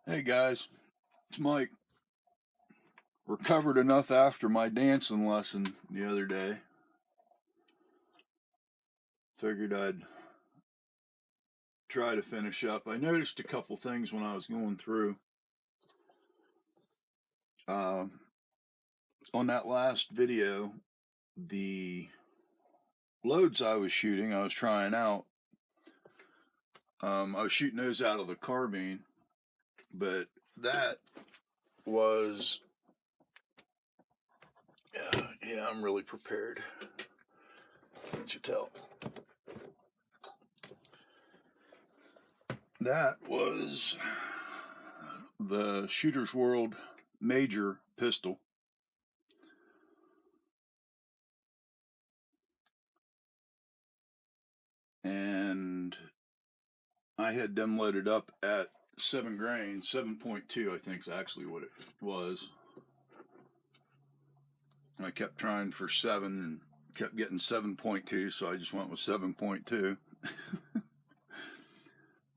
Hey guys, it's Mike. Recovered enough after my dancing lesson the other day. Figured I'd try to finish up. I noticed a couple things when I was going through. Uh, on that last video, the loads I was shooting, I was trying out. I was shooting those out of the carbine, but that was, yeah, I'm really prepared. Can't you tell? That was the Shooter's World Major pistol. And I had them loaded up at 7 grain, 7.2, I think is actually what it was. And I kept trying for 7 and kept getting 7.2, so I just went with 7.2.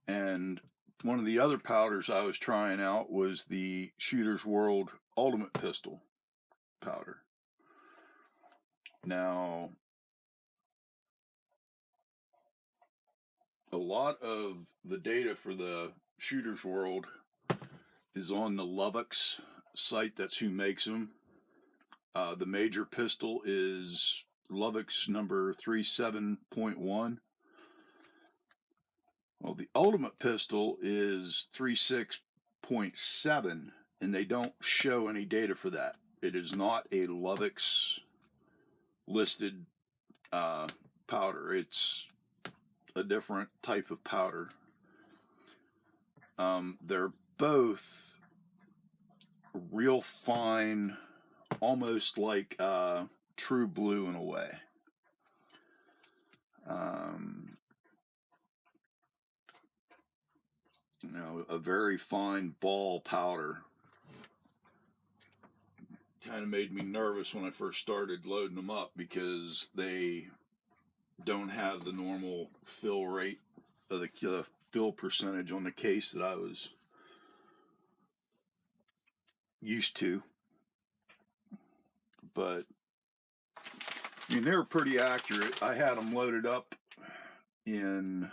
And one of the other powders I was trying out was the Shooter's World Ultimate Pistol powder. Now, a lot of the data for the Shooter's World is on the Lubbock's site. That's who makes them. The major pistol is Lubbock's number 37.1. Well, the ultimate pistol is 36.7, and they don't show any data for that. It is not a Lubbock's listed powder. It's a different type of powder. They're both real fine, almost like True Blue in a way. A very fine ball powder. Kind of made me nervous when I first started loading them up because they don't have the normal fill rate of the fill percentage on the case that I was used to. But I mean, they were pretty accurate. I had them loaded up in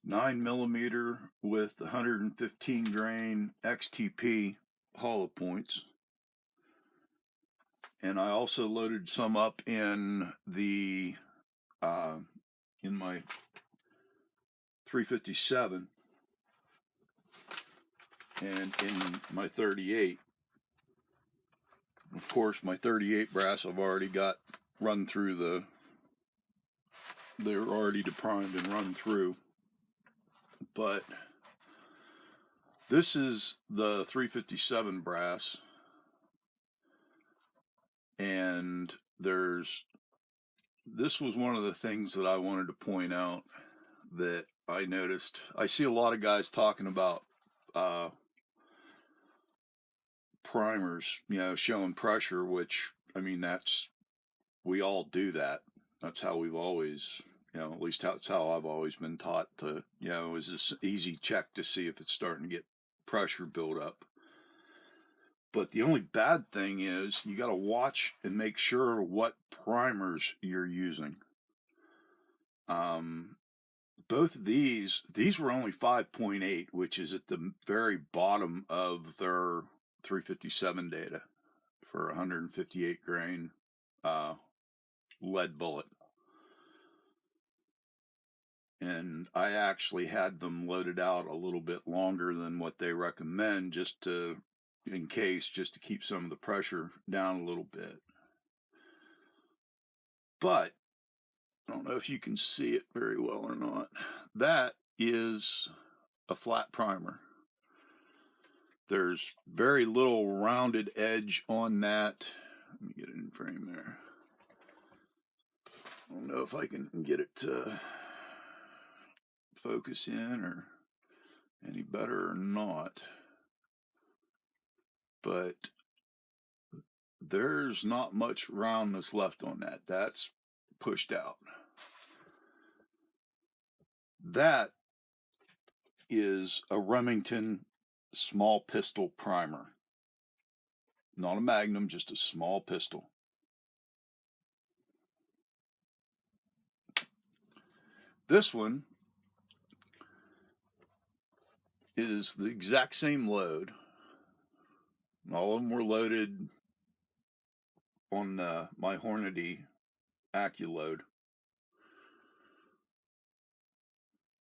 9mm with 115 grain XTP hollow points. And I also loaded some up in the in my 357 and in my 38. Of course, my 38 brass I've already got run through they're already deprimed and run through. But this is the 357 brass, and this was one of the things that I wanted to point out that I noticed. I see a lot of guys talking about primers, showing pressure, which, I mean, we all do that. That's how we've always, at least that's how I've always been taught to, is this easy check to see if it's starting to get pressure build up. But the only bad thing is you got to watch and make sure what primers you're using. Both of these were only 5.8, which is at the very bottom of their 357 data for 158 grain lead bullet. And I actually had them loaded out a little bit longer than what they recommend, just to keep some of the pressure down a little bit. But I don't know if you can see it very well or not. That is a flat primer. There's very little rounded edge on that. Let me get it in frame there. I don't know if I can get it to focus in or any better or not. But there's not much roundness left on that. That's pushed out. That is a Remington small pistol primer. Not a Magnum, just a small pistol. This one is the exact same load. All of them were loaded on my Hornady AccuLoad.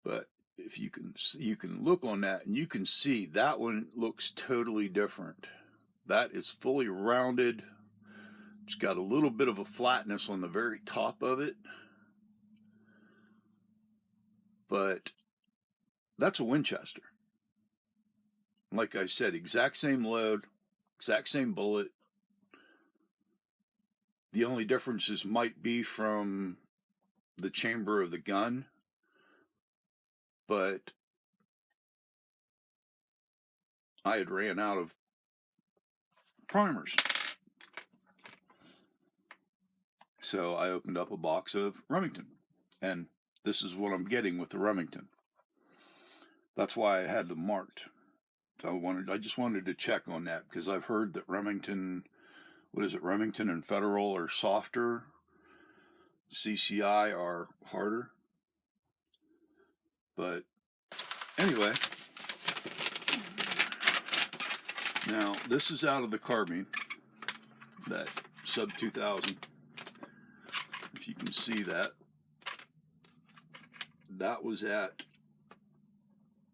But if you can look on that and you can see that one looks totally different. That is fully rounded. It's got a little bit of a flatness on the very top of it. But that's a Winchester. Like I said, exact same load, exact same bullet. The only differences might be from the chamber of the gun, but I had ran out of primers. So I opened up a box of Remington, and this is what I'm getting with the Remington. That's why I had them marked. So I just wanted to check on that, because I've heard that Remington and Federal are softer, CCI are harder. But anyway, now this is out of the carbine, that sub 2000. If you can see that, that was at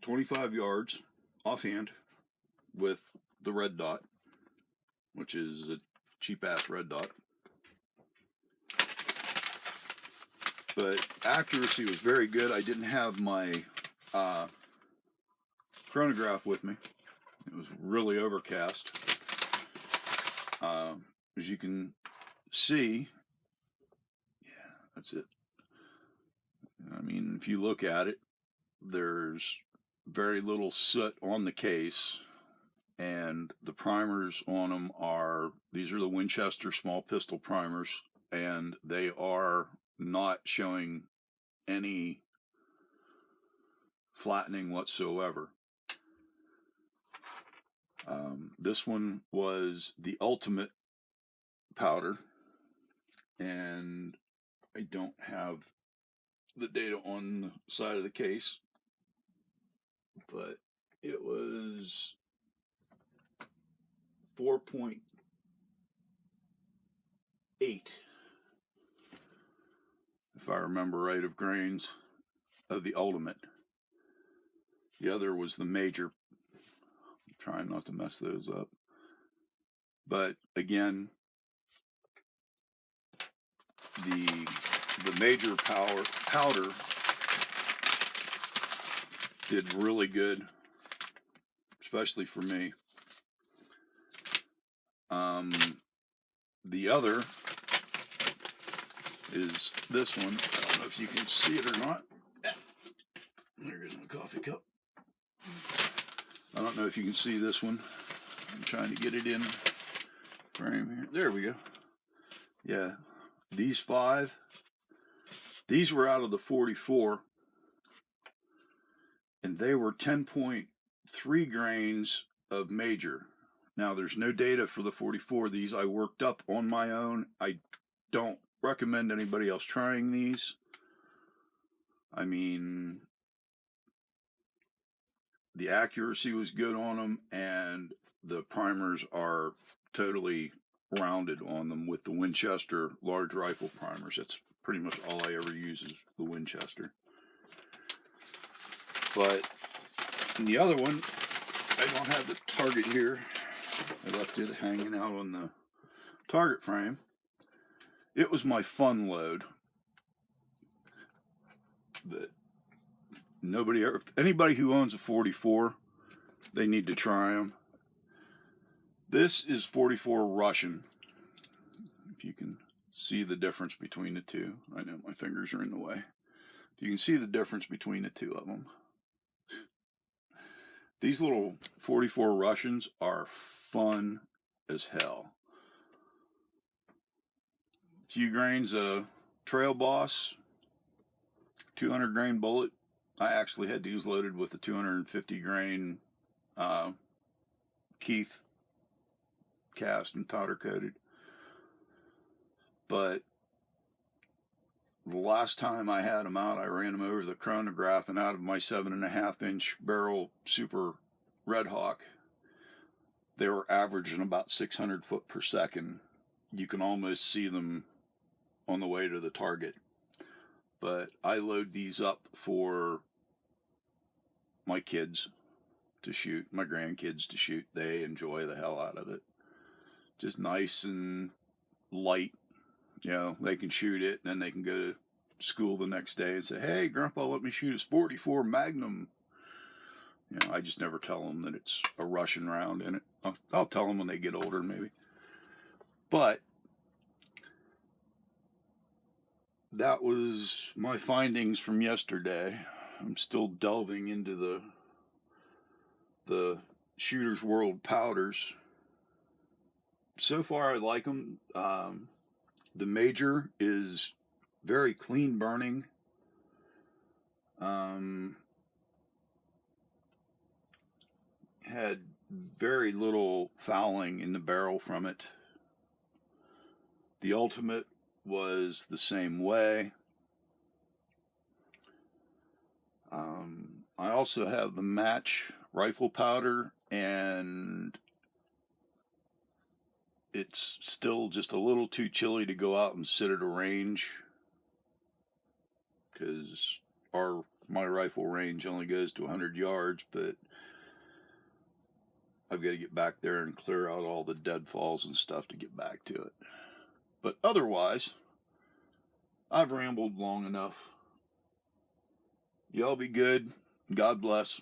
25 yards offhand with the red dot, which is a cheap ass red dot. But accuracy was very good. I didn't have my chronograph with me. It was really overcast. As you can see, yeah, that's it. I mean, if you look at it, there's very little soot on the case, and the primers on them these are the Winchester small pistol primers, and they are not showing any flattening whatsoever. This one was the ultimate powder, and I don't have the data on the side of the case, but it was 4.8 if I remember right, of grains of the ultimate. The other was the major. I'm trying not to mess those up. But again, the major powder did really good, especially for me. The other is this one. I don't know if you can see it or not. There's my coffee cup. I don't know if you can see this one. I'm trying to get it in frame here. There we go. Yeah, these 5. These were out of the 44, and they were 10.3 grains of major. Now, there's no data for the 44. These I worked up on my own. I don't recommend anybody else trying these. I mean, the accuracy was good on them, and the primers are totally rounded on them with the Winchester large rifle primers. That's pretty much all I ever use is the Winchester. But in the other one, I don't have the target here. I left it hanging out on the target frame. It was my fun load that anybody who owns a 44, they need to try them. This is 44 Russian. If you can see the difference between the two. I know my fingers are in the way. If you can see the difference between the two of them. These little 44 Russians are fun as hell. A few grains of Trail Boss, 200 grain bullet, I actually had these loaded with the 250 grain Keith cast and powder coated. But the last time I had them out, I ran them over the chronograph, and out of my 7.5-inch barrel Super Red Hawk, they were averaging about 600 foot per second. You can almost see them on the way to the target. But I load these up for my kids to shoot, my grandkids to shoot. They enjoy the hell out of it. Just nice and light. You know, they can shoot it, and then they can go to school the next day and say, "Hey, Grandpa, let me shoot his 44 Magnum." You know, I just never tell them that it's a Russian round in it. I'll tell them when they get older, maybe. But that was my findings from yesterday. I'm still delving into the Shooter's World powders. So far, I like them. The Major is very clean burning. Had very little fouling in the barrel from it. The Ultimate was the same way. I also have the Match rifle powder, and it's still just a little too chilly to go out and sit at a range, because my rifle range only goes to 100 yards, but I've got to get back there and clear out all the deadfalls and stuff to get back to it. But otherwise, I've rambled long enough. Y'all be good. God bless.